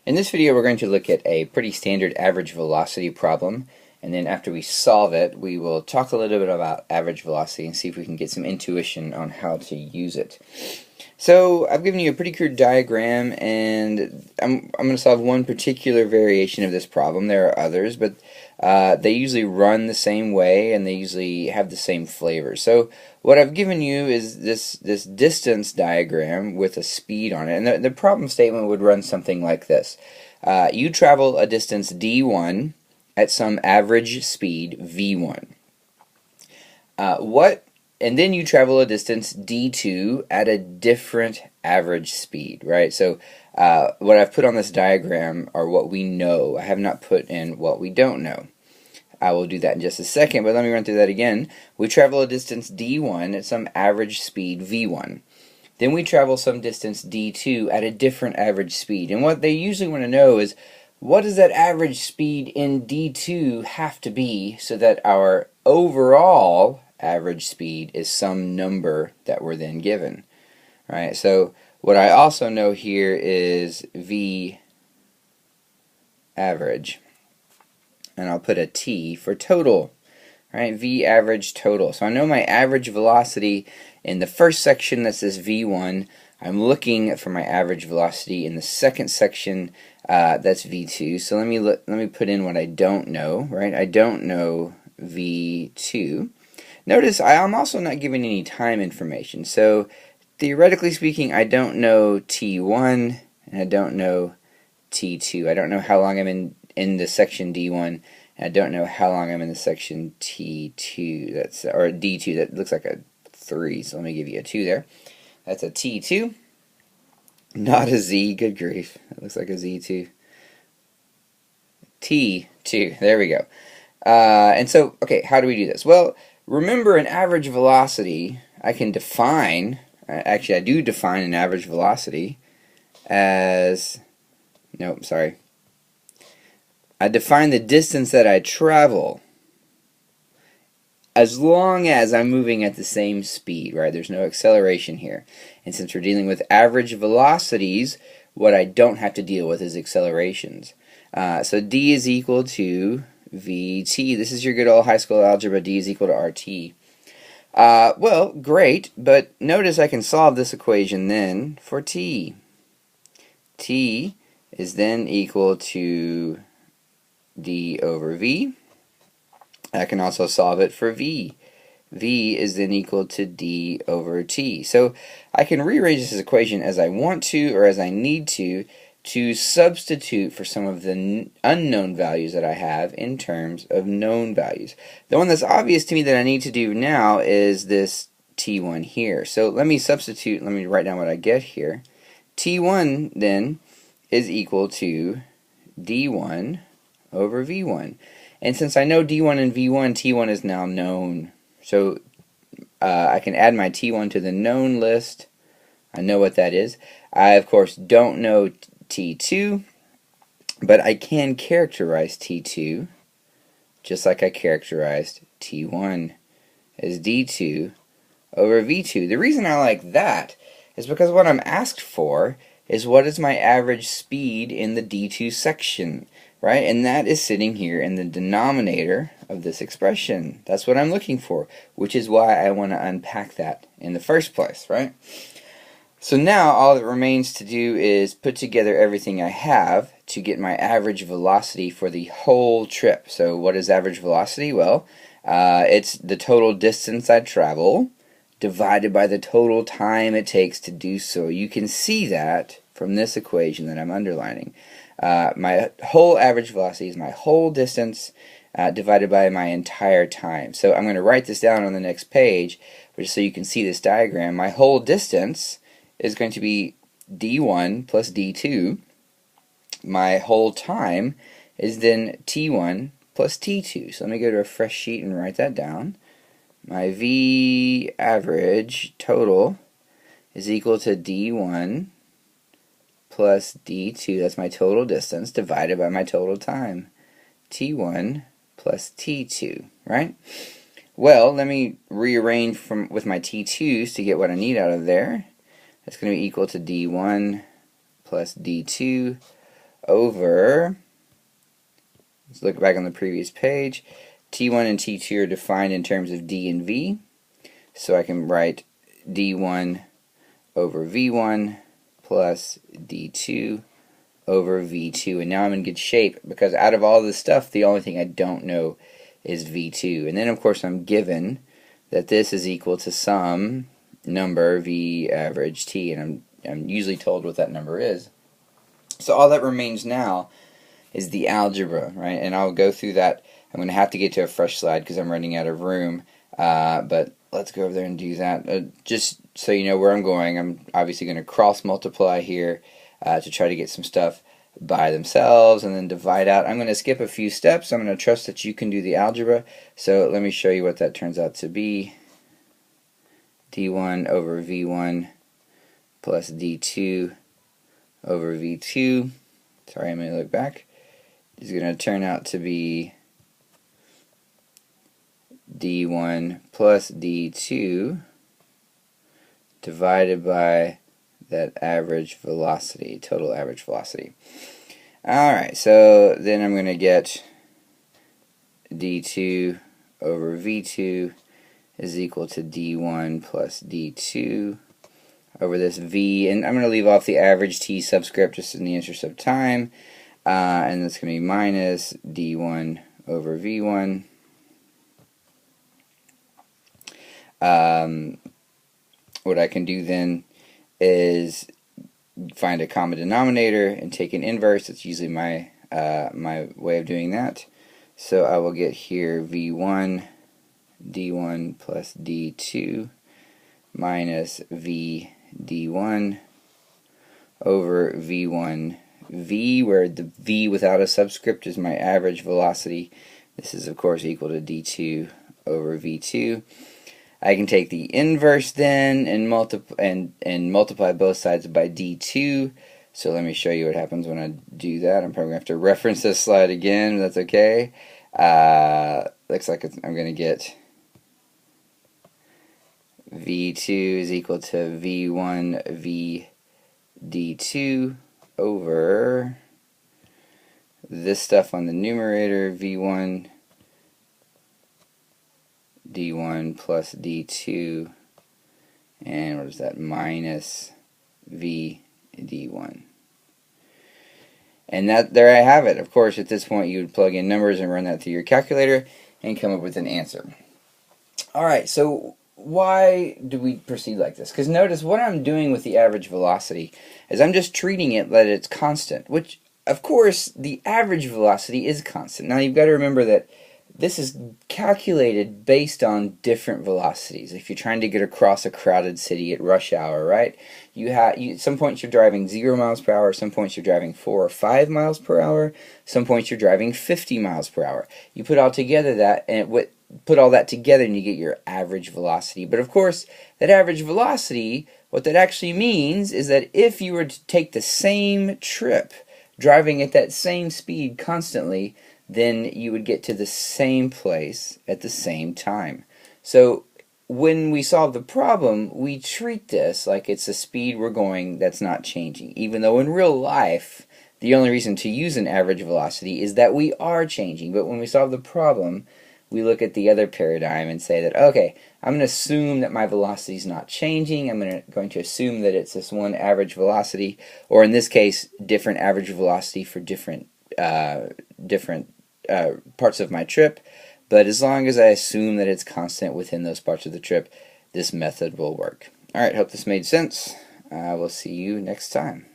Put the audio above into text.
In this video we're going to look at a pretty standard average velocity problem, and then after we solve it we will talk a little bit about average velocity and see if we can get some intuition on how to use it. So I've given you a pretty crude diagram, and I'm going to solve one particular variation of this problem. There are others, but they usually run the same way and they usually have the same flavor. So what I've given you is this distance diagram with a speed on it, and the problem statement would run something like this. You travel a distance d1 at some average speed v1. And then you travel a distance d2 at a different average speed, right? So what I've put on this diagram are what we know. I have not put in what we don't know. I will do that in just a second, but let me run through that again. We travel a distance d1 at some average speed v1. Then we travel some distance d2 at a different average speed. And what they usually want to know is, what does that average speed in d2 have to be so that our overall average speed is some number that we're then given, right? So what I also know here is v average, and I'll put a t for total, right? V average total. So I know my average velocity in the first section that says v1. I'm looking for my average velocity in the second section that's v2. So let me put in what I don't know, right? I don't know v2. Notice I'm also not giving any time information. So theoretically speaking, I don't know t1 and I don't know t2. I don't know how long I'm in the section d1, and I don't know how long I'm in the section t2. Or d2. That looks like a 3. So let me give you a 2 there. That's a t2, not a z. Good grief, that looks like a z2. t2. There we go. And so, okay, how do we do this? Well, remember, an average velocity, I can define, actually I do define an average velocity as, nope, sorry. I define the distance that I travel as long as I'm moving at the same speed, right? There's no acceleration here. And since we're dealing with average velocities, what I don't have to deal with is accelerations. So d is equal to vt. This is your good old high school algebra. D is equal to RT. Well, great, but notice I can solve this equation then for t. T is then equal to d over v. I can also solve it for v. V is then equal to d over t. So I can rearrange this equation as I want to or as I need to substitute for some of the unknown values that I have in terms of known values. The one that's obvious to me that I need to do now is this t1 here. So let me substitute, let me write down what I get here. t1 then is equal to d1 over v1. And since I know d1 and v1, t1 is now known. So I can add my t1 to the known list. I know what that is. I, of course, don't know t2, but I can characterize t2 just like I characterized t1 as d2 over v2. The reason I like that is because what I'm asked for is what is my average speed in the d2 section, right? And that is sitting here in the denominator of this expression. That's what I'm looking for, which is why I want to unpack that in the first place, right? So now all that remains to do is put together everything I have to get my average velocity for the whole trip. So what is average velocity? Well, it's the total distance I travel divided by the total time it takes to do so. You can see that from this equation that I'm underlining. My whole average velocity is my whole distance divided by my entire time. So I'm going to write this down on the next page, just so you can see this diagram. My whole distance is going to be d1 plus d2. My whole time is then t1 plus t2. So let me go to a fresh sheet and write that down. My v average total is equal to d1 plus d2, that's my total distance, divided by my total time, t1 plus t2, right? Well, let me rearrange with my t2s to get what I need out of there. That's going to be equal to d1 plus d2 over, let's look back on the previous page, T1 and T2 are defined in terms of D and V, so I can write D1 over V1 plus D2 over V2, and now I'm in good shape because out of all this stuff the only thing I don't know is V2. And then of course I'm given that this is equal to some number V average T, and I'm usually told what that number is. So all that remains now is the algebra, right? And I'll go through that. I'm going to have to get to a fresh slide because I'm running out of room, but let's go over there and do that. Just so you know where I'm going, I'm obviously going to cross multiply here to try to get some stuff by themselves and then divide out. I'm going to skip a few steps. I'm going to trust that you can do the algebra. So let me show you what that turns out to be. D1 over V1 plus D2 over V2. Sorry, I'm going to look back. Is going to turn out to be D1 plus D2 divided by that average velocity, total average velocity. Alright, so then I'm going to get D2 over V2 is equal to D1 plus D2 over this V, and I'm going to leave off the average T subscript just in the interest of time, and that's going to be minus D1 over V1. What I can do then is find a common denominator and take an inverse. It's usually my my way of doing that. So I will get here V1 D1 plus D2 minus V D1 over V1 V, where the V without a subscript is my average velocity. This is of course equal to D2 over V2. I can take the inverse then and multiply both sides by D2. So let me show you what happens when I do that. I'm probably going to have to reference this slide again, but that's okay. Looks like I'm going to get V2 is equal to V1 V D2 over this stuff on the numerator, V1 D1 plus D2, and what is that, minus V D1. And that, there I have it. Of course, at this point you would plug in numbers and run that through your calculator and come up with an answer. Alright, so why do we proceed like this? Because notice what I'm doing with the average velocity is I'm just treating it that it's constant, which of course the average velocity is constant. Now you've got to remember that this is calculated based on different velocities. If you're trying to get across a crowded city at rush hour, right? Some points you're driving 0 miles per hour, some points you're driving 4 or 5 miles per hour, some points you're driving 50 miles per hour. You put all that together and you get your average velocity. But of course, that average velocity, what that actually means is that if you were to take the same trip, driving at that same speed constantly, then you would get to the same place at the same time. So when we solve the problem, we treat this like it's a speed we're going that's not changing, even though in real life the only reason to use an average velocity is that we are changing. But when we solve the problem, we look at the other paradigm and say that, okay, I'm going to assume that my velocity is not changing. I'm going to assume that it's this one average velocity, or in this case, different average velocity for different parts of my trip. But as long as I assume that it's constant within those parts of the trip, this method will work. Alright, hope this made sense. We'll see you next time.